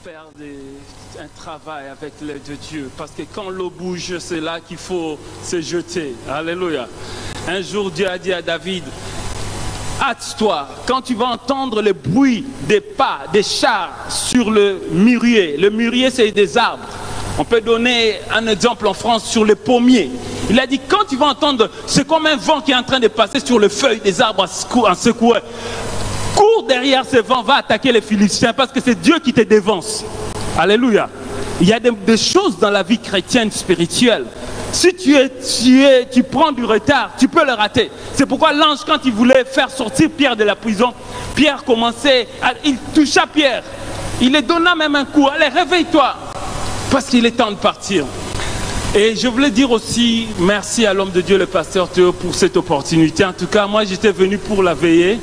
faire un travail avec l'aide de Dieu. Parce que quand l'eau bouge, c'est là qu'il faut se jeter. Alléluia. Un jour, Dieu a dit à David, hâte-toi, quand tu vas entendre le bruit des pas, des chars sur le mûrier. Le mûrier, c'est des arbres. On peut donner un exemple en France sur les pommiers. Il a dit, quand tu vas entendre, c'est comme un vent qui est en train de passer sur les feuilles des arbres en secouant. Cours derrière ce vent, va attaquer les Philistins parce que c'est Dieu qui te dévance. Alléluia. Il y a des choses dans la vie chrétienne spirituelle. Si tu prends du retard, tu peux le rater. C'est pourquoi l'ange, quand il voulait faire sortir Pierre de la prison, Pierre commençait, il toucha Pierre. Il lui donna même un coup. Allez, réveille-toi. Parce qu'il est temps de partir. Et je voulais dire aussi merci à l'homme de Dieu, le pasteur Théo, pour cette opportunité. En tout cas, moi, j'étais venu pour la veiller.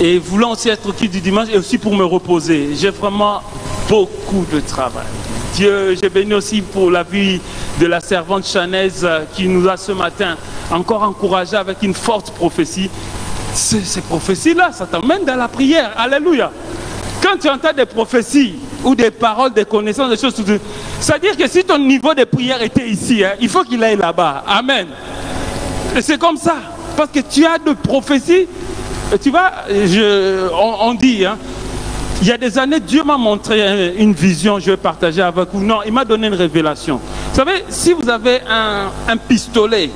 Et voulant aussi être quitte du dimanche et aussi pour me reposer. J'ai vraiment beaucoup de travail. Dieu, j'ai béni aussi pour la vie de la servante Chanaise qui nous a ce matin encore encouragé avec une forte prophétie. Ces prophéties-là, ça t'emmène dans la prière. Alléluia. Quand tu entends des prophéties ou des paroles, des connaissances, des choses, c'est-à-dire que si ton niveau de prière était ici, hein, il faut qu'il aille là-bas. Amen. Et c'est comme ça. Parce que tu as de prophéties. Tu vois, on dit, hein, il y a des années, Dieu m'a montré une vision, je vais partager avec vous. Non, il m'a donné une révélation. Vous savez, si vous avez un pistolet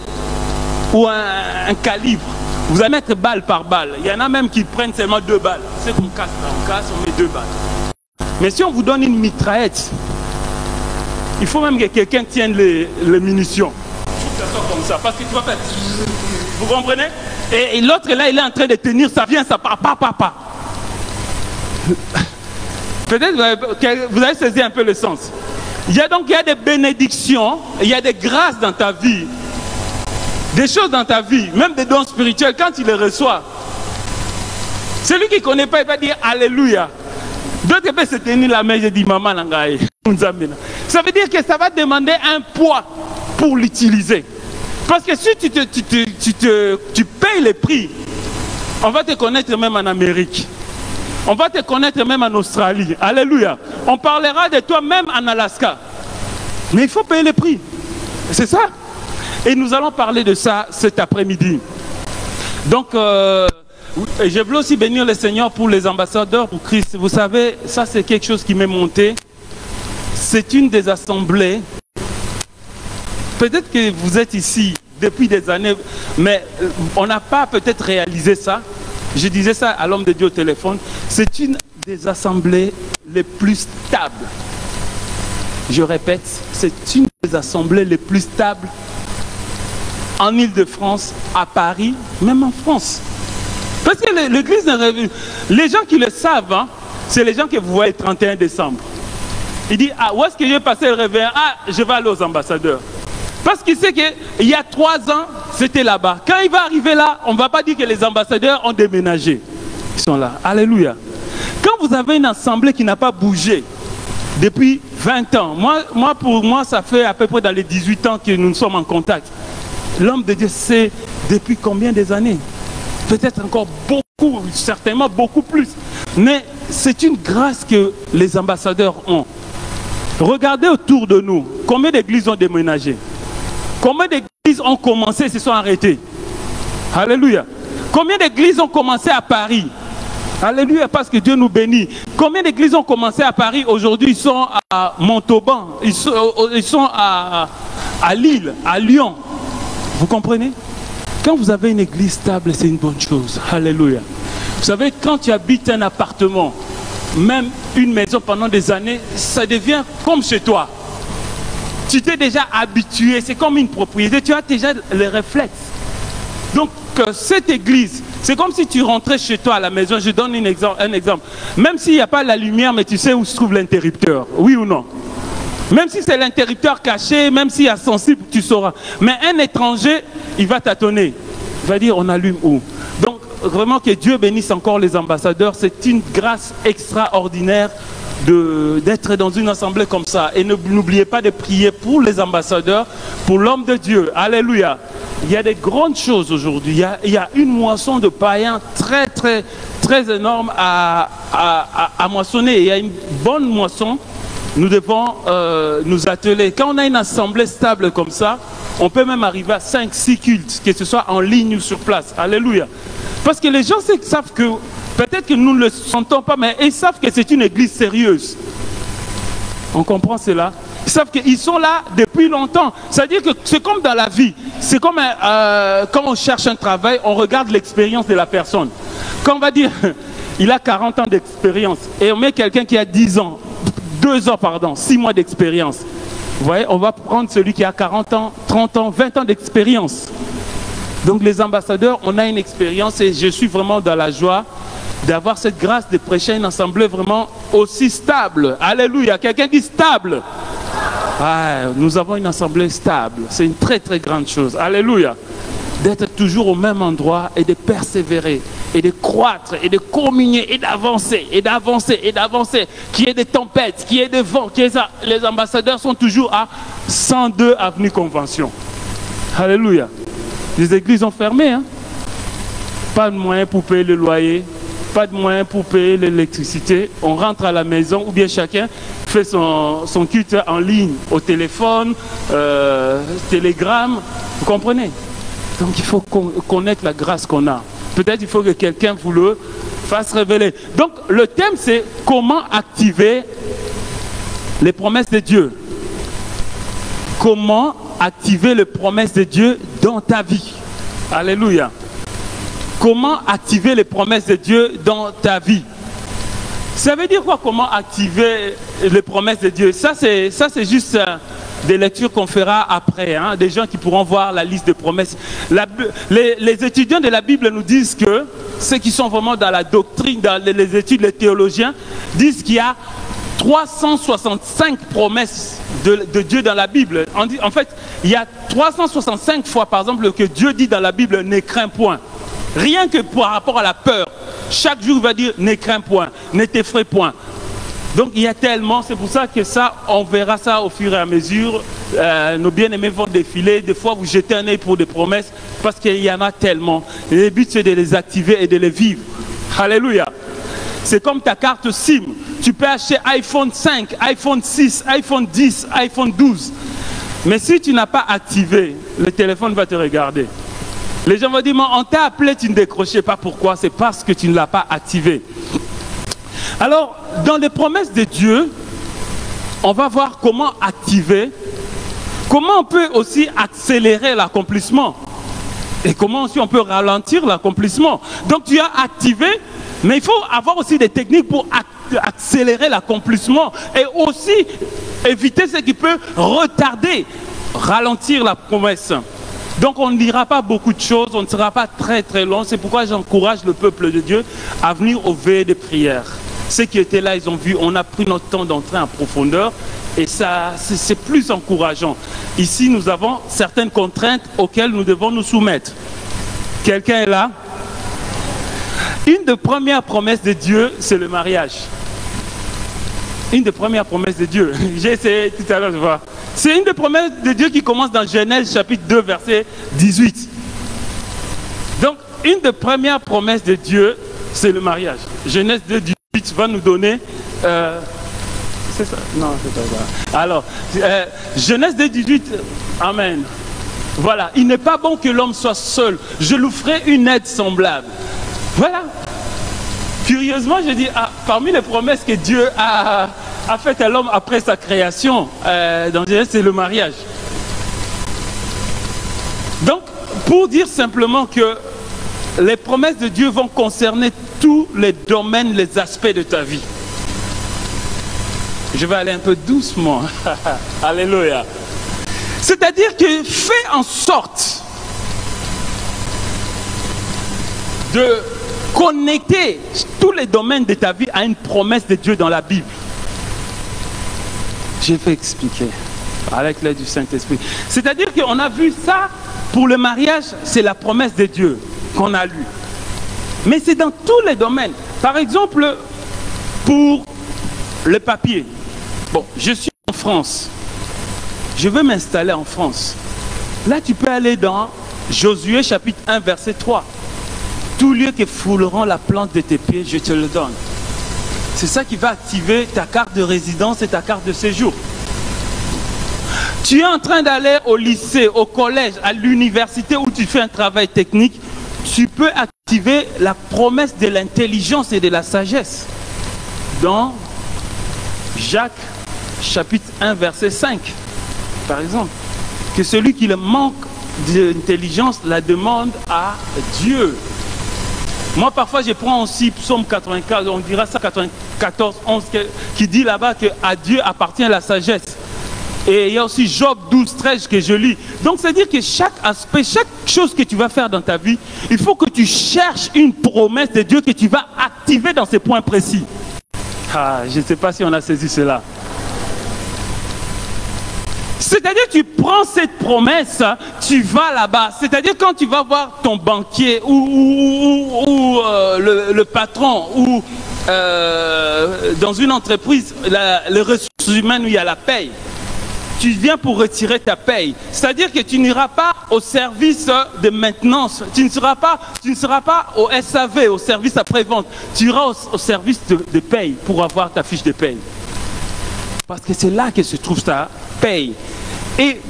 ou un calibre, vous allez mettre balle par balle. Il y en a même qui prennent seulement 2 balles. C'est qu'on casse là, on casse, on met 2 balles. Mais si on vous donne une mitraillette, il faut même que quelqu'un tienne les munitions. Il faut que ça soit comme ça, parce que tu vas faire... Vous comprenez? Et l'autre là, il est en train de tenir, ça vient, ça part, pas. Peut-être que vous avez saisi un peu le sens. Il y a des bénédictions, il y a des grâces dans ta vie, des choses dans ta vie, même des dons spirituels, quand tu les reçois. Celui qui ne connaît pas, il va dire Alléluia. D'autres peuvent se tenir la main, je dis Maman Nangaï. Ça veut dire que ça va demander un poids pour l'utiliser. Parce que si tu payes les prix, on va te connaître même en Amérique. On va te connaître même en Australie. Alléluia. On parlera de toi même en Alaska. Mais il faut payer les prix. C'est ça. Et nous allons parler de ça cet après-midi. Donc, je voulais aussi bénir le Seigneur pour les ambassadeurs pour Christ. Vous savez, ça c'est quelque chose qui m'est monté. C'est une des assemblées. Peut-être que vous êtes ici depuis des années, mais on n'a pas peut-être réalisé ça. Je disais ça à l'homme de Dieu au téléphone. C'est une des assemblées les plus stables. Je répète, c'est une des assemblées les plus stables en Île-de-France, à Paris, même en France. Parce que l'église, les gens qui le savent, hein, c'est les gens que vous voyez le 31 décembre. Il dit, ah, où est-ce que je vais passer le réveillon? Ah, je vais aller aux ambassadeurs. Parce qu'il sait qu'il y a 3 ans, c'était là-bas. Quand il va arriver là, on ne va pas dire que les ambassadeurs ont déménagé. Ils sont là. Alléluia. Quand vous avez une assemblée qui n'a pas bougé depuis 20 ans, pour moi, ça fait à peu près dans les 18 ans que nous sommes en contact. L'homme de Dieu sait depuis combien des années? Peut-être encore beaucoup, certainement beaucoup plus. Mais c'est une grâce que les ambassadeurs ont. Regardez autour de nous, combien d'églises ont déménagé? Combien d'églises ont commencé et se sont arrêtées? Alléluia. Combien d'églises ont commencé à Paris? Alléluia, parce que Dieu nous bénit. Combien d'églises ont commencé à Paris? Aujourd'hui, ils sont à Montauban. Ils sont à Lille, à Lyon. Vous comprenez? Quand vous avez une église stable, c'est une bonne chose. Alléluia. Vous savez, quand tu habites un appartement, même une maison pendant des années, ça devient comme chez toi. Tu t'es déjà habitué, c'est comme une propriété, tu as déjà les réflexes. Donc, cette église, c'est comme si tu rentrais chez toi à la maison. Je donne un exemple. Même s'il n'y a pas la lumière, mais tu sais où se trouve l'interrupteur. Oui ou non? Même si c'est l'interrupteur caché, même s'il y a sensible, tu sauras. Mais un étranger, il va tâtonner. Il va dire, on allume où? Donc, vraiment que Dieu bénisse encore les ambassadeurs. C'est une grâce extraordinaire d'être dans une assemblée comme ça. Et n'oubliez pas de prier pour les ambassadeurs, pour l'homme de Dieu. Alléluia. Il y a des grandes choses aujourd'hui. Il y a une moisson de païens très, très, très énorme à moissonner. Il y a une bonne moisson. Nous devons nous atteler. Quand on a une assemblée stable comme ça, on peut même arriver à 5-6 cultes, que ce soit en ligne ou sur place. Alléluia. Parce que les gens savent que, peut-être que nous ne le sentons pas, mais ils savent que c'est une église sérieuse. On comprend cela? Ils savent qu'ils sont là depuis longtemps. C'est-à-dire que c'est comme dans la vie. C'est comme quand on cherche un travail, on regarde l'expérience de la personne. Quand on va dire, il a 40 ans d'expérience, et on met quelqu'un qui a 10 ans, 2 ans, pardon, 6 mois d'expérience. Vous voyez, on va prendre celui qui a 40 ans, 30 ans, 20 ans d'expérience. Donc les ambassadeurs, on a une expérience et je suis vraiment dans la joie d'avoir cette grâce de prêcher une assemblée vraiment aussi stable. Alléluia, quelqu'un dit stable. Ah, nous avons une assemblée stable, c'est une très très grande chose. Alléluia. D'être toujours au même endroit et de persévérer et de croître et de communier et d'avancer et d'avancer et d'avancer. Qu'il y ait des tempêtes, qu'il y ait des vents, les ambassadeurs sont toujours à 102 avenue Convention. Alléluia. Les églises ont fermé, hein? Pas de moyens pour payer le loyer, pas de moyens pour payer l'électricité. On rentre à la maison ou bien chacun fait son culte en ligne, au téléphone, télégramme. Vous comprenez? Donc il faut connaître la grâce qu'on a. Peut-être il faut que quelqu'un vous le fasse révéler. Donc le thème c'est comment activer les promesses de Dieu. Comment activer les promesses de Dieu dans ta vie. Alléluia. Comment activer les promesses de Dieu dans ta vie. Ça veut dire quoi, comment activer les promesses de Dieu? Ça c'est juste des lectures qu'on fera après, hein, des gens qui pourront voir la liste de promesses. Les étudiants de la Bible nous disent que, ceux qui sont vraiment dans la doctrine, dans les études, les théologiens, disent qu'il y a 365 promesses de Dieu dans la Bible. En fait, il y a 365 fois, par exemple, que Dieu dit dans la Bible, ne crains point. Rien que par rapport à la peur. Chaque jour, il va dire, ne crains point, ne t'effraie point. Donc il y a tellement, c'est pour ça que ça, on verra ça au fur et à mesure. Nos bien-aimés vont défiler. Des fois, vous jetez un œil pour des promesses parce qu'il y en a tellement. Et le but, c'est de les activer et de les vivre. Alléluia. C'est comme ta carte SIM. Tu peux acheter iPhone 5, iPhone 6, iPhone 10, iPhone 12. Mais si tu n'as pas activé, le téléphone va te regarder. Les gens vont dire, on t'a appelé, tu ne décrochais pas. Pourquoi? C'est parce que tu ne l'as pas activé. Alors, dans les promesses de Dieu, on va voir comment activer, comment on peut aussi accélérer l'accomplissement et comment aussi on peut ralentir l'accomplissement. Donc tu as activé, mais il faut avoir aussi des techniques pour accélérer l'accomplissement et aussi éviter ce qui peut retarder, ralentir la promesse. Donc on ne dira pas beaucoup de choses, on ne sera pas très très long. C'est pourquoi j'encourage le peuple de Dieu à venir au veillées de prière. Ceux qui étaient là, ils ont vu, on a pris notre temps d'entrer en profondeur et ça, c'est plus encourageant. Ici, nous avons certaines contraintes auxquelles nous devons nous soumettre. Quelqu'un est là? Une des premières promesses de Dieu, c'est le mariage. Une des premières promesses de Dieu. J'ai essayé tout à l'heure de voir. C'est une des promesses de Dieu qui commence dans Genèse chapitre 2, verset 18. Donc, une des premières promesses de Dieu, c'est le mariage. Genèse 2, 18 va nous donner... c'est ça? Non, c'est pas ça. Alors, Genèse 2, 18, Amen. Voilà, il n'est pas bon que l'homme soit seul. Je lui ferai une aide semblable. Voilà. Curieusement, je dis, parmi les promesses que Dieu a faites à l'homme après sa création, dans Genèse, c'est le mariage. Donc, pour dire simplement que les promesses de Dieu vont concerner tous les domaines, les aspects de ta vie. Je vais aller un peu doucement. Alléluia. C'est-à-dire que fais en sorte de connecter tous les domaines de ta vie à une promesse de Dieu dans la Bible. Je vais expliquer avec l'aide du Saint-Esprit. C'est-à-dire qu'on a vu ça pour le mariage, c'est la promesse de Dieu qu'on a lue. Mais c'est dans tous les domaines. Par exemple, pour le papier. Bon, je suis en France. Je veux m'installer en France. Là, tu peux aller dans Josué chapitre 1, verset 3. Tout lieu que fouleront la plante de tes pieds, je te le donne. C'est ça qui va activer ta carte de résidence et ta carte de séjour. Tu es en train d'aller au lycée, au collège, à l'université où tu fais un travail technique, tu peux activer la promesse de l'intelligence et de la sagesse. Dans Jacques, chapitre 1, verset 5, par exemple. Que celui qui le manque d'intelligence la demande à Dieu. Moi, parfois, je prends aussi Psaume 84, on dira ça 94, 11, qui dit là-bas qu'à Dieu appartient la sagesse. Et il y a aussi Job 12, 13 que je lis. Donc, c'est-à-dire que chaque aspect, chaque chose que tu vas faire dans ta vie, il faut que tu cherches une promesse de Dieu que tu vas activer dans ces points précis. Ah, je ne sais pas si on a saisi cela. C'est-à-dire, tu prends cette promesse, tu vas là-bas. C'est-à-dire, quand tu vas voir ton banquier ou le patron ou dans une entreprise, les ressources humaines où il y a la paye, tu viens pour retirer ta paye. C'est-à-dire que tu n'iras pas au service de maintenance, tu ne seras pas au SAV, au service après-vente. Tu iras au service de paye pour avoir ta fiche de paye. Parce que c'est là que se trouve ta paye. Et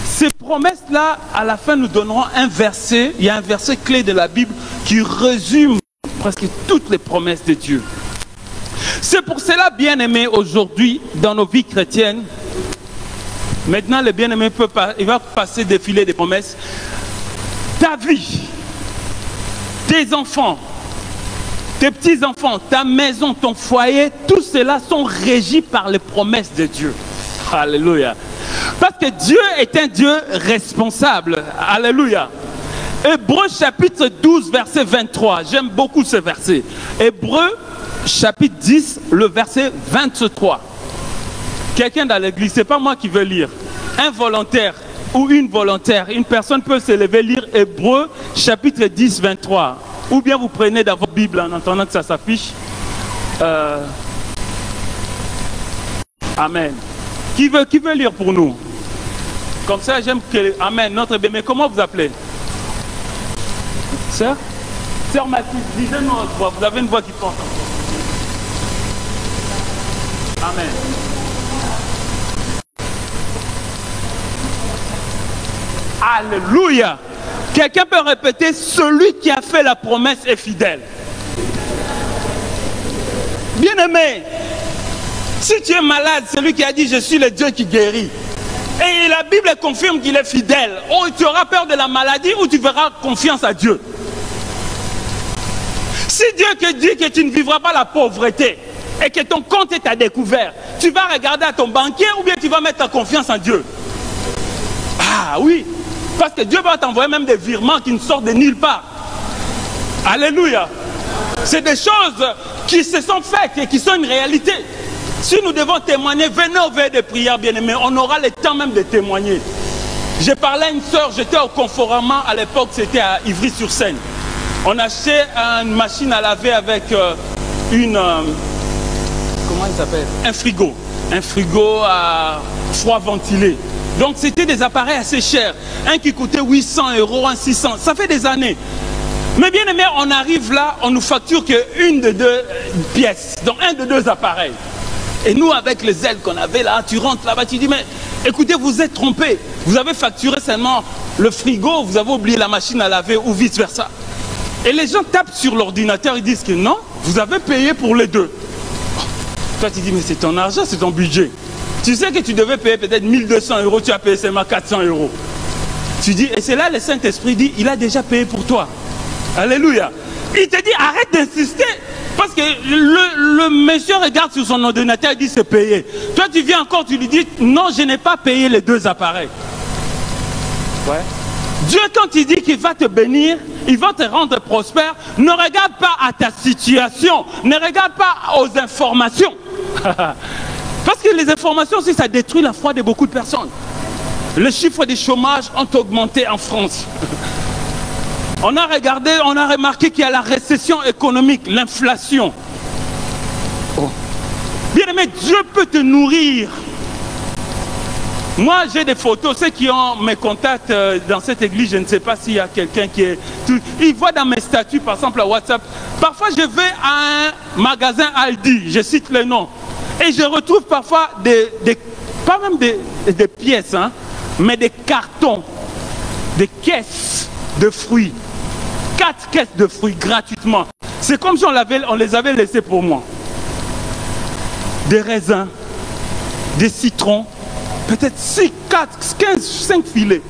ces promesses-là, à la fin, nous donneront un verset. Il y a un verset clé de la Bible qui résume presque toutes les promesses de Dieu. C'est pour cela, bien-aimés, aujourd'hui, dans nos vies chrétiennes, maintenant, le bien-aimé il va passer défiler des promesses. Ta vie, tes enfants, tes petits-enfants, ta maison, ton foyer, tout cela sont régis par les promesses de Dieu. Alléluia. Parce que Dieu est un Dieu responsable. Alléluia. Hébreux chapitre 12, verset 23. J'aime beaucoup ce verset. Hébreux chapitre 10, le verset 23. Quelqu'un dans l'église, ce n'est pas moi qui veux lire. Un volontaire ou une volontaire, une personne peut se lever lire Hébreux chapitre 10, 23. Ou bien vous prenez dans votre Bible en entendant que ça s'affiche. Amen. Qui veut lire pour nous? Comme ça, j'aime que... Amen, notre bébé. Comment vous appelez? Sœur? Sœur Mathilde, lisez-nous votre voix. Vous avez une voix qui porte. Amen. Alléluia. Quelqu'un peut répéter, celui qui a fait la promesse est fidèle. Bien-aimé, si tu es malade, celui qui a dit je suis le Dieu qui guérit. Et la Bible confirme qu'il est fidèle. Oh, tu auras peur de la maladie ou tu feras confiance à Dieu. Si Dieu te dit que tu ne vivras pas la pauvreté et que ton compte est à découvert, tu vas regarder à ton banquier ou bien tu vas mettre ta confiance en Dieu? Ah oui, parce que Dieu va t'envoyer même des virements qui ne sortent de nulle part. Alléluia. C'est des choses qui se sont faites et qui sont une réalité. Si nous devons témoigner, venez au veille de prière, bien-aimés. On aura le temps même de témoigner. J'ai parlé à une soeur, j'étais au Conforama à l'époque, c'était à Ivry-sur-Seine. On achetait une machine à laver avec une... comment il s'appelle? Un frigo. Un frigo à froid ventilé. Donc c'était des appareils assez chers. Un qui coûtait 800 €, un 600. Ça fait des années. Mais bien aimé, on arrive là, on nous facture qu'une de deux pièces. Donc un de deux appareils. Et nous, avec les ailes qu'on avait là, tu rentres là-bas, tu dis, mais écoutez, vous êtes trompés. Vous avez facturé seulement le frigo, vous avez oublié la machine à laver ou vice-versa. Et les gens tapent sur l'ordinateur, ils disent que non, vous avez payé pour les deux. Toi, tu dis, mais c'est ton argent, c'est ton budget. Tu sais que tu devais payer peut-être 1200 €, tu as payé seulement 400 €. Tu dis, et c'est là le Saint-Esprit dit, il a déjà payé pour toi. Alléluia. Il te dit, arrête d'insister. Parce que le monsieur regarde sur son ordinateur et dit, c'est payé. Toi, tu viens encore, tu lui dis, non, je n'ai pas payé les deux appareils. Ouais. Dieu, quand il dit qu'il va te bénir, il va te rendre prospère, ne regarde pas à ta situation, ne regarde pas aux informations. Parce que les informations aussi, ça détruit la foi de beaucoup de personnes. Les chiffres du chômage ont augmenté en France. On a regardé, on a remarqué qu'il y a la récession économique, l'inflation. Oh. Bien aimé, Dieu peut te nourrir. Moi, j'ai des photos. Ceux qui ont mes contacts dans cette église, je ne sais pas s'il y a quelqu'un qui est... Ils voient dans mes statuts, par exemple, à WhatsApp. Parfois, je vais à un magasin Aldi, je cite le nom, et je retrouve parfois pas même des pièces, hein, mais des cartons, des caisses de fruits. 4 caisses de fruits gratuitement. C'est comme si on les avait laissés pour moi. Des raisins, des citrons, peut-être 6, 4, 15, 5 filets,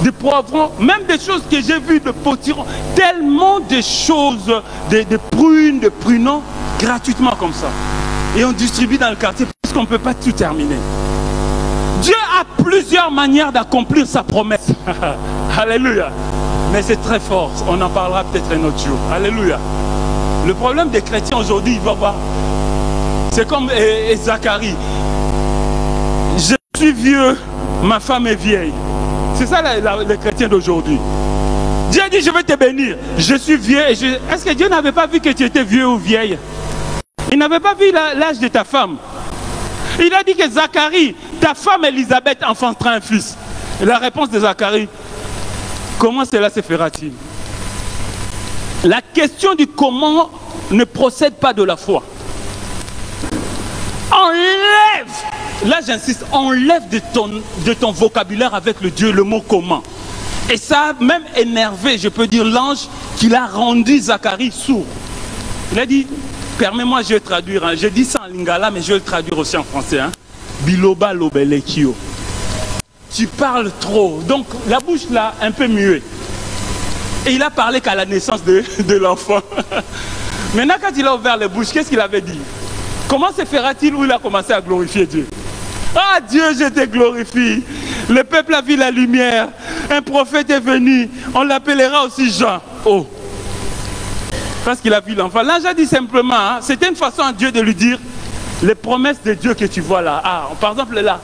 des poivrons, même des choses que j'ai vues de potirons, tellement de choses, des prunes, de prunons, gratuitement comme ça. Et on distribue dans le quartier parce qu'on ne peut pas tout terminer. Dieu a plusieurs manières d'accomplir sa promesse. Alléluia. Mais c'est très fort, on en parlera peut-être un autre jour. Alléluia. Le problème des chrétiens aujourd'hui, il va voir. C'est comme Zacharie. Je suis vieux, ma femme est vieille. C'est ça les chrétiens d'aujourd'hui. Dieu a dit, je vais te bénir. Je suis vieux. Est-ce que Dieu n'avait pas vu que tu étais vieux ou vieille? Il n'avait pas vu l'âge de ta femme. Il a dit que Zacharie, ta femme Élisabeth enfantera un fils. Et la réponse de Zacharie, comment cela se fera-t-il? La question du comment ne procède pas de la foi. Enlève, là j'insiste, enlève de ton vocabulaire avec le Dieu le mot comment. Et ça a même énervé, je peux dire, l'ange qui l'a rendu Zacharie sourd. Il a dit, permets-moi, je vais traduire, hein. Je dis ça en lingala, mais je vais le traduire aussi en français. Hein. Biloba lobelekio. Tu parles trop, donc la bouche là, un peu muette. Et il a parlé qu'à la naissance de l'enfant. Maintenant, quand il a ouvert les bouches, qu'est-ce qu'il avait dit? Comment se fera-t-il où il a commencé à glorifier Dieu? Ah Dieu, je te glorifie. Le peuple a vu la lumière. Un prophète est venu. On l'appellera aussi Jean. Oh. Parce qu'il a vu l'enfant. L'ange a dit simplement, hein, c'était une façon à Dieu de lui dire, les promesses de Dieu que tu vois là. Ah, par exemple là.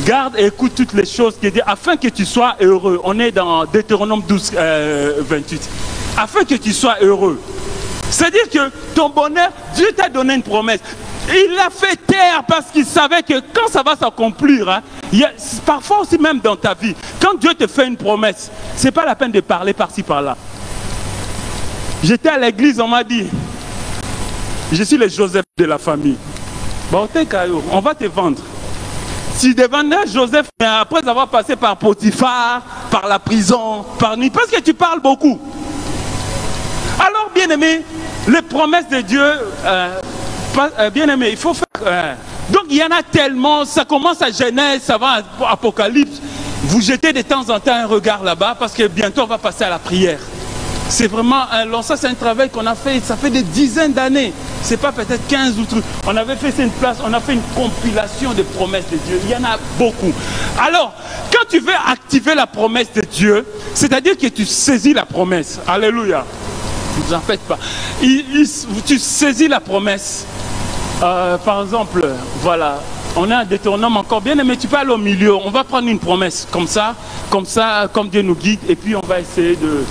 Garde et écoute toutes les choses qui disent, afin que tu sois heureux. On est dans Deutéronome 12, 28. Afin que tu sois heureux. C'est-à-dire que ton bonheur, Dieu t'a donné une promesse. Il l'a fait taire parce qu'il savait que quand ça va s'accomplir, hein, parfois aussi même dans ta vie, quand Dieu te fait une promesse, ce n'est pas la peine de parler par-ci par-là. J'étais à l'église, on m'a dit, je suis le Joseph de la famille. Bon, on va te vendre. Si tu vendais Joseph, après avoir passé par Potiphar, par la prison, par nuit, parce que tu parles beaucoup. Alors, bien aimé, les promesses de Dieu, bien aimé, il faut faire... donc, il y en a tellement, ça commence à Genèse, ça va à Apocalypse. Vous jetez de temps en temps un regard là-bas, parce que bientôt on va passer à la prière. C'est vraiment un long, ça c'est un travail qu'on a fait, ça fait des dizaines d'années. C'est pas peut-être 15 ou trucs. On avait fait une place, on a fait une compilation de promesses de Dieu. Il y en a beaucoup. Alors, quand tu veux activer la promesse de Dieu, c'est-à-dire que tu saisis la promesse. Alléluia. Ne vous en faites pas. Tu saisis la promesse. Par exemple, voilà, on a un Deutéronome encore bien aimé, tu peux aller au milieu. On va prendre une promesse comme ça, comme Dieu nous guide, et puis on va essayer de...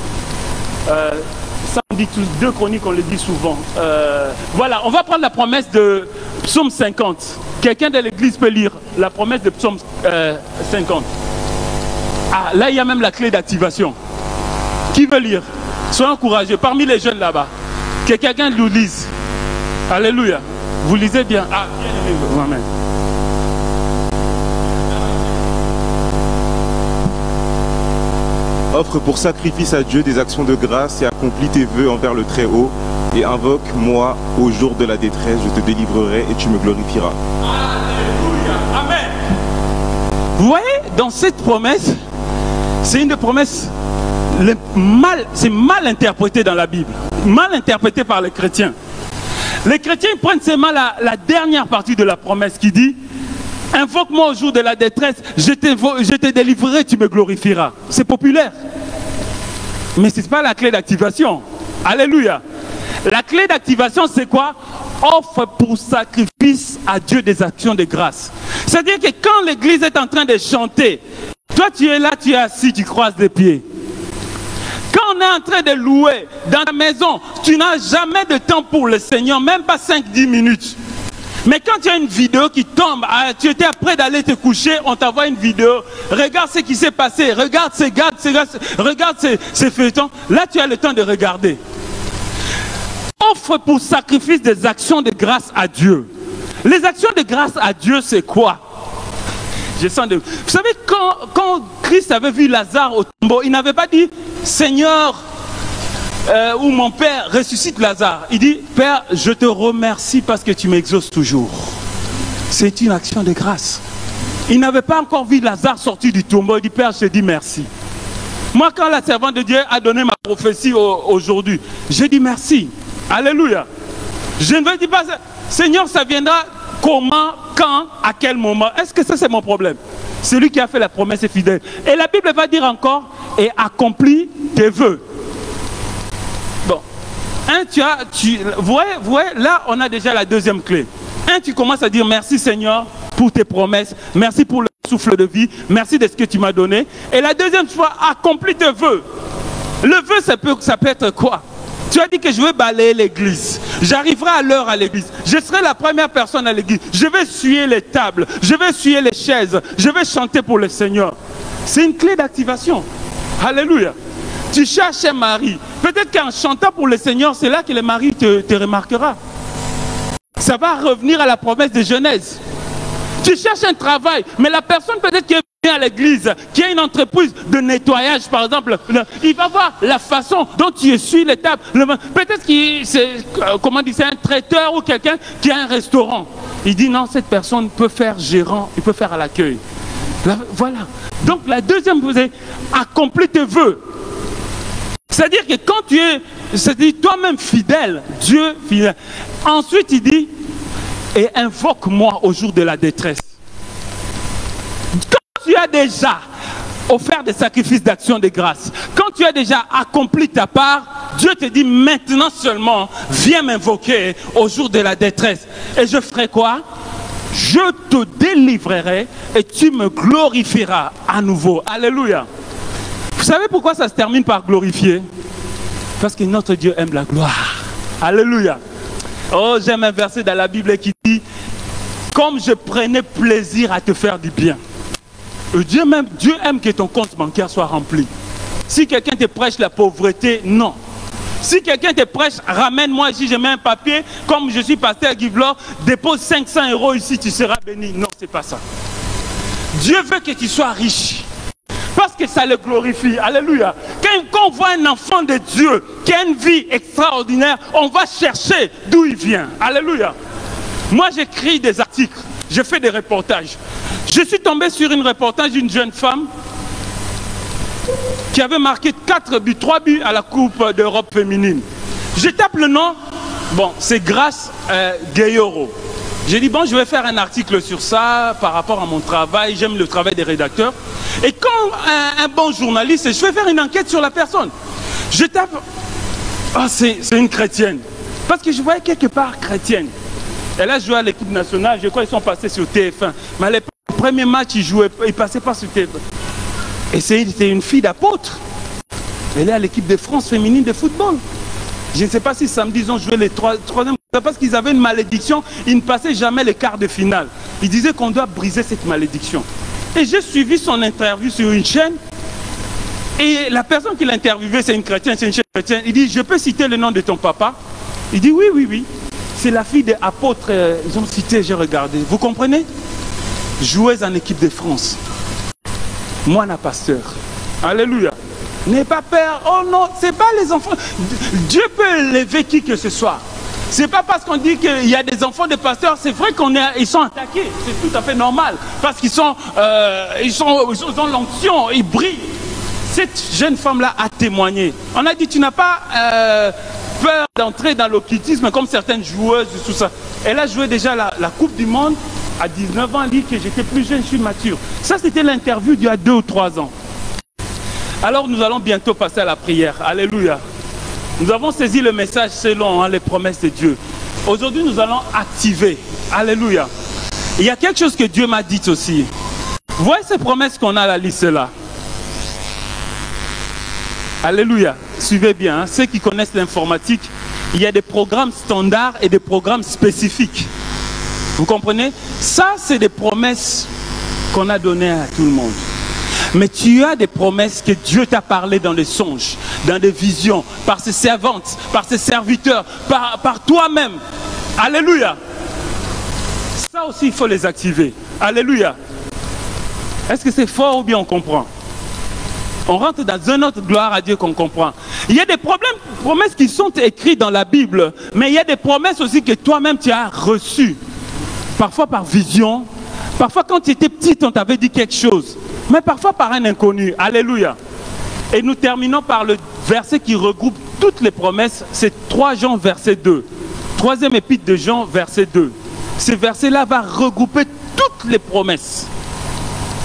ça on dit tous, 2 Chroniques, on le dit souvent. Voilà, on va prendre la promesse de Psaume 50. Quelqu'un de l'église peut lire la promesse de Psaume 50. Ah, là il y a même la clé d'activation. Qui veut lire? Soyez encouragés, parmi les jeunes là-bas. Que quelqu'un nous lise. Alléluia. Vous lisez bien. Ah, bien aimé. Amen. Offre pour sacrifice à Dieu des actions de grâce et accomplis tes vœux envers le Très-Haut et invoque-moi au jour de la détresse, je te délivrerai et tu me glorifieras. Alléluia. Amen. Vous voyez, dans cette promesse, c'est une des promesses, c'est mal interprété dans la Bible, mal interprété par les chrétiens. Les chrétiens prennent seulement la dernière partie de la promesse qui dit « Invoque-moi au jour de la détresse, je te délivrerai, tu me glorifieras ». C'est populaire. Mais ce n'est pas la clé d'activation. Alléluia. La clé d'activation, c'est quoi? Offre pour sacrifice à Dieu des actions de grâce. C'est-à-dire que quand l'église est en train de chanter, toi tu es là, tu es assis, tu croises les pieds. Quand on est en train de louer dans ta maison, tu n'as jamais de temps pour le Seigneur, même pas 5-10 minutes. Mais quand il y a une vidéo qui tombe, tu étais prêt d'aller te coucher, on t'envoie une vidéo, regarde ce qui s'est passé, regarde ces gars, regarde ces feuilletons, là tu as le temps de regarder. Offre pour sacrifice des actions de grâce à Dieu. Les actions de grâce à Dieu, c'est quoi? Vous savez, quand Christ avait vu Lazare au tombeau, il n'avait pas dit « Seigneur », ou mon Père ressuscite Lazare. Il dit, Père, je te remercie parce que tu m'exauces toujours. C'est une action de grâce. Il n'avait pas encore vu Lazare sortir du tombeau. Il dit, Père, je te dis merci. Moi, quand la servante de Dieu a donné ma prophétie aujourd'hui, j'ai dit merci. Alléluia. Je ne veux dire pas, Seigneur, ça viendra comment, quand, à quel moment? Est-ce que ça, c'est mon problème? Celui qui a fait la promesse est fidèle. Et la Bible va dire encore, et accomplis tes vœux. Bon, vous voyez, là on a déjà la deuxième clé. Tu commences à dire merci Seigneur pour tes promesses, merci pour le souffle de vie, merci de ce que tu m'as donné. Et la deuxième fois, accomplis tes vœux. Le vœu, ça peut être quoi? Tu as dit que je vais balayer l'église, j'arriverai à l'heure à l'église, je serai la première personne à l'église, je vais essuyer les tables, je vais essuyer les chaises, je vais chanter pour le Seigneur. C'est une clé d'activation. Alléluia. Tu cherches un mari. Peut-être qu'en chantant pour le Seigneur, c'est là que le mari te remarquera. Ça va revenir à la promesse de Genèse. Tu cherches un travail, mais la personne peut-être qui vient à l'église, qui a une entreprise de nettoyage par exemple, il va voir la façon dont tu essuies les tables. Peut-être que c'est un traiteur ou quelqu'un qui a un restaurant. Il dit non, cette personne peut faire gérant, il peut faire à l'accueil. Voilà. Donc la deuxième, vous avez accompli tes vœux. C'est-à-dire que quand tu es, toi-même fidèle, Dieu fidèle. Ensuite, il dit, et invoque-moi au jour de la détresse. Quand tu as déjà offert des sacrifices d'action de grâce, quand tu as déjà accompli ta part, Dieu te dit maintenant seulement, viens m'invoquer au jour de la détresse. Et je ferai quoi? Je te délivrerai et tu me glorifieras à nouveau. Alléluia. Vous savez pourquoi ça se termine par glorifier? Parce que notre Dieu aime la gloire. Alléluia. Oh, j'aime un verset dans la Bible qui dit, comme je prenais plaisir à te faire du bien. Dieu aime que ton compte bancaire soit rempli. Si quelqu'un te prêche la pauvreté, non. Si quelqu'un te prêche, ramène-moi ici, je mets un papier, comme je suis pasteur Guy Vlore, dépose 500 € ici, tu seras béni. Non, c'est pas ça. Dieu veut que tu sois riche. Parce que ça le glorifie. Alléluia. Quand on voit un enfant de Dieu qui a une vie extraordinaire, on va chercher d'où il vient. Alléluia. Moi, j'écris des articles, je fais des reportages. Je suis tombé sur un reportage d'une jeune femme qui avait marqué 3 buts à la Coupe d'Europe féminine. Je tape le nom, bon, c'est Grace Gayoro. J'ai dit, bon, je vais faire un article sur ça par rapport à mon travail. J'aime le travail des rédacteurs. Et quand un bon journaliste, je vais faire une enquête sur la personne. Je tape, oh, c'est une chrétienne. Parce que je voyais quelque part chrétienne. Elle a joué à l'équipe nationale, je crois qu'ils sont passés sur TF1. Mais à l'époque, le premier match, ils ne passaient pas sur TF1. Et c'était une fille d'apôtre. Elle est à l'équipe de France féminine de football. Je ne sais pas si samedi ils ont joué les troisième. Parce qu'ils avaient une malédiction, ils ne passaient jamais les quarts de finale. Ils disaient qu'on doit briser cette malédiction. Et j'ai suivi son interview sur une chaîne. Et la personne qui l'a interviewé, c'est une chrétienne, c'est une chaîne chrétienne. Il dit, je peux citer le nom de ton papa? Il dit, oui, oui, oui. C'est la fille des apôtres. Ils ont cité, j'ai regardé. Vous comprenez? Joueuse en équipe de France. Moine à pasteur. Alléluia. N'aie pas peur. Oh non, c'est pas les enfants. Dieu peut élever qui que ce soit. C'est pas parce qu'on dit qu'il y a des enfants de pasteurs, c'est vrai qu'ils sont attaqués. C'est tout à fait normal. Parce qu'ils ont l'onction, ils brillent. Cette jeune femme-là a témoigné. On a dit, tu n'as pas peur d'entrer dans l'occultisme comme certaines joueuses, tout ça. Elle a joué déjà la Coupe du Monde à 19 ans. Elle dit que j'étais plus jeune, je suis mature. Ça, c'était l'interview d'il y a 2 ou 3 ans. Alors, nous allons bientôt passer à la prière. Alléluia. Nous avons saisi le message selon les promesses de Dieu. Aujourd'hui, nous allons activer. Alléluia. Il y a quelque chose que Dieu m'a dit aussi. Vous voyez ces promesses qu'on a à la liste là? Alléluia. Suivez bien. Hein. Ceux qui connaissent l'informatique, il y a des programmes standards et des programmes spécifiques. Vous comprenez? Ça, c'est des promesses qu'on a données à tout le monde. Mais tu as des promesses que Dieu t'a parlé dans les songes, dans des visions, par ses servantes, par ses serviteurs, par toi-même. Alléluia. Ça aussi, il faut les activer. Alléluia. Est-ce que c'est fort ou bien on comprend? On rentre dans une autre gloire à Dieu qu'on comprend. Il y a des promesses qui sont écrites dans la Bible, mais il y a des promesses aussi que toi-même tu as reçues. Parfois par vision, parfois quand tu étais petite, on t'avait dit quelque chose, mais parfois par un inconnu. Alléluia. Et nous terminons par le verset qui regroupe toutes les promesses, c'est 3 Jean verset 2. Troisième épître de Jean verset 2. Ce verset-là va regrouper toutes les promesses.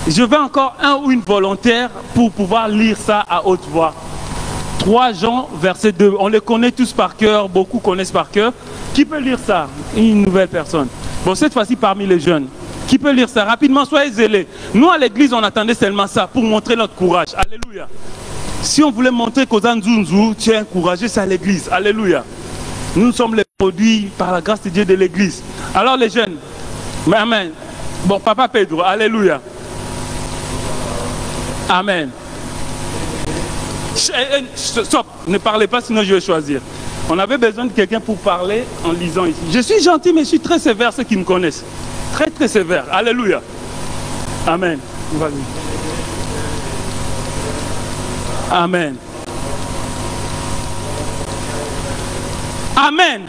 Je veux encore un ou une volontaire pour pouvoir lire ça à haute voix. 3 Jean verset 2. On les connaît tous par cœur, beaucoup connaissent par cœur. Qui peut lire ça? Une nouvelle personne. Bon, cette fois-ci parmi les jeunes. Qui peut lire ça? Rapidement, soyez zélés. Nous, à l'église, on attendait seulement ça pour montrer notre courage. Alléluia. Si on voulait montrer qu'aux Nzunzu, tu es encouragé, c'est à l'église. Alléluia. Nous sommes les produits par la grâce de Dieu de l'église. Alors les jeunes, amen. Bon, papa Pedro, alléluia. Amen. Stop, ne parlez pas sinon je vais choisir. On avait besoin de quelqu'un pour parler en lisant ici. Je suis gentil mais je suis très sévère, ceux qui me connaissent. Très très sévère. Alléluia. Amen. Vas-y. Amen. Amen.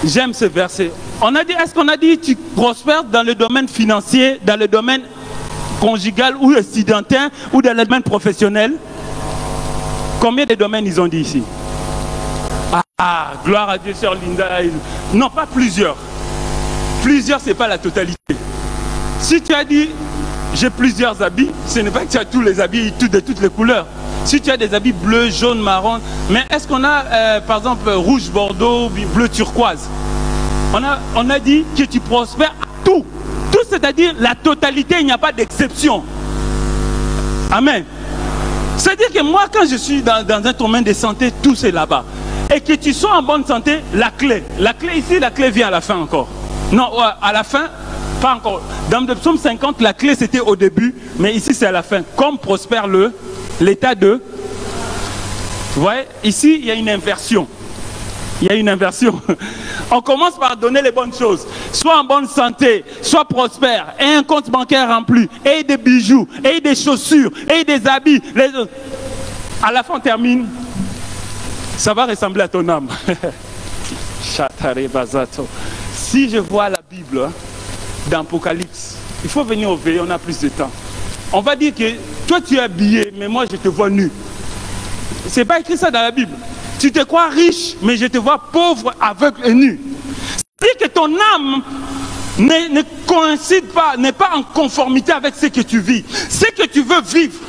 J'aime ce verset. On a dit, est-ce qu'on a dit tu prospères dans le domaine financier, dans le domaine conjugal ou accidentin ou dans le domaine professionnel? Combien de domaines ils ont dit ici? Ah, gloire à Dieu, sœur Linda. Non, pas plusieurs. Plusieurs, ce n'est pas la totalité. Si tu as dit, j'ai plusieurs habits, ce n'est pas que tu as tous les habits de toutes les couleurs. Si tu as des habits bleus, jaunes, marron, mais est-ce qu'on a, par exemple, rouge, bordeaux, bleu, turquoise? On a dit que tu prospères à tout. Tout, c'est-à-dire la totalité, il n'y a pas d'exception. Amen. C'est-à-dire que moi, quand je suis dans un domaine de santé, tout c'est là-bas. Et que tu sois en bonne santé, la clé ici, la clé vient à la fin encore. Non, à la fin, pas encore. Dans le psaume 50, la clé c'était au début, mais ici c'est à la fin. Comme prospère l'état de... Vous voyez, ici il y a une inversion. Il y a une inversion. On commence par donner les bonnes choses. Sois en bonne santé, sois prospère, et un compte bancaire rempli, et des bijoux, et des chaussures, et des habits. À la fin, on termine. Ça va ressembler à ton âme. Si je vois la Bible dans Apocalypse, il faut venir au veillé, on a plus de temps. On va dire que toi tu es habillé, mais moi je te vois nu. C'est pas écrit ça dans la Bible. Tu te crois riche, mais je te vois pauvre, aveugle et nu. C'est-à-dire que ton âme ne coïncide pas, n'est pas en conformité avec ce que tu vis. Ce que tu veux vivre.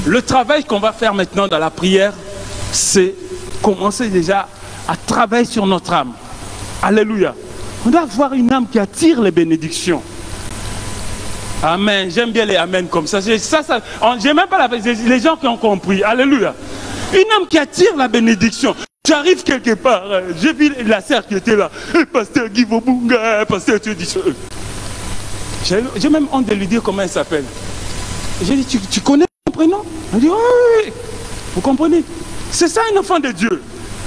Le travail qu'on va faire maintenant dans la prière, c'est commencer déjà à travailler sur notre âme. Alléluia. On doit avoir une âme qui attire les bénédictions. Amen. J'aime bien les amen comme ça. J'ai même pas les gens qui ont compris. Alléluia. Une âme qui attire la bénédiction. J'arrive quelque part, j'ai vu la sœur qui était là. Pasteur Guy Vobunga, pasteur, tu dis. J'ai même honte de lui dire comment elle s'appelle. J'ai dit, tu connais mon prénom? Elle dit, oui. Vous comprenez? C'est ça un enfant de Dieu.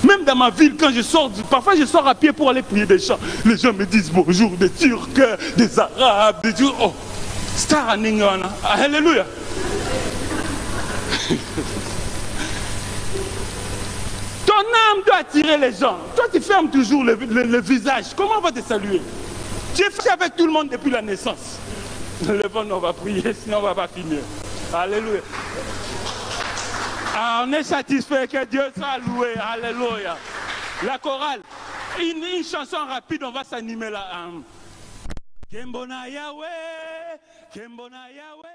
Même dans ma ville, quand je sors, parfois je sors à pied pour aller prier des chants. Les gens me disent bonjour, des Turcs, des Arabes, des Turcs. Oh, star à Ningana. Alléluia. Ton âme doit attirer les gens. Toi, tu fermes toujours le visage. Comment on va te saluer? Tu es fait avec tout le monde depuis la naissance. Levons-nous, on va prier, sinon on ne va pas finir. Alléluia. Ah, on est satisfait, que Dieu soit loué. Alléluia. La chorale. Une chanson rapide, on va s'animer là. Kembona Yahweh, Kembona Yahweh.